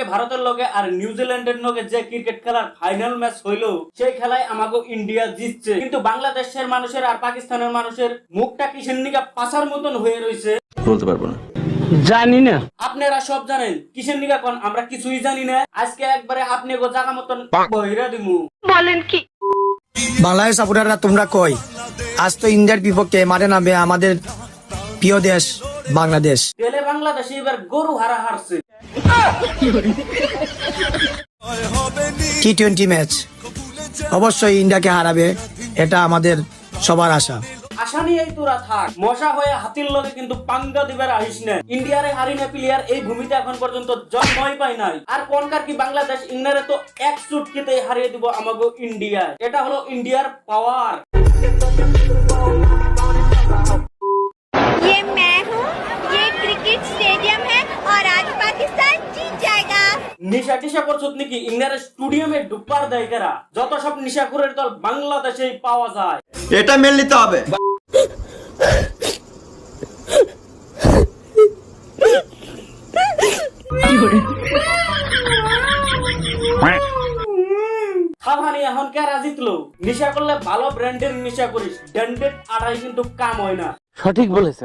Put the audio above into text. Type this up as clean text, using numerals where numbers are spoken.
আগে ভারতের লগে আর নিউজিল্যান্ডের লগে যে ক্রিকেট খেলার ফাইনাল ম্যাচ হইলো সেই খেলায় আমাকে ইন্ডিয়া জিতছে, কিন্তু বাংলাদেশের মানুষের আর পাকিস্তানের মানুষের মুখটা কিসের নিকা পাছার মতন হয়ে রয়েছে বলতে পারবো না, জানি না। আপনারা সব জানেন কিসের নিকা কোন, আমরা কিছুই জানি না। আজকে একবারে আপনি গো জায়গা মতন বহিরা দিমু। বলেন কি বাংলাদেশ সাপোর্টাররা তোমরা কই? আজ তো ইন্ডিয়ার বিপক্ষে মাঠে নামবে আমাদের প্রিয় দেশ বাংলাদেশ। তেলে বাংলাদেশ এবার গরু হারা হারছে। টি-20 ম্যাচ অবশ্যই ইন্ডিয়াকে হারাবে, এটা আমাদের সবার আশা। আশা নিয়েই তোরা থাক, মশা হয়ে হাতির লগে কিন্তু পাঙ্গা দিবার আহিস না। ইন্ডিয়ারে হারিনা প্লেয়ার এই ভূমিতে এখন পর্যন্ত জন্মই পাই নাই। আর কোনকার কি বাংলাদেশ ইন্ডিয়ারে তো এক চুটকিতে হারিয়ে দিব আমাগো ইন্ডিয়া। এটা হলো ইন্ডিয়ার পাওয়ার। ये मैं हूँ, ये क्रिकेट स्टेडियम है और आज पाकिस्तान जीत जाएगा। নিশা টিশা করছত নাকি? ইন্ডিয়ার স্টেডিয়ামে ডুববার দেয় কারা? যত সব নিশাখোরের দল বাংলাদেশেই পাওয়া যায়। এটা মেনে নিতে হবে। খাবানি এখন কারা জিতলো? নিশা করলে ভালো ব্র্যান্ডের নিশা করিস, ব্র্যান্ডেড আড়াই কিন্তু কাম হয় না। সঠিক বলেছে।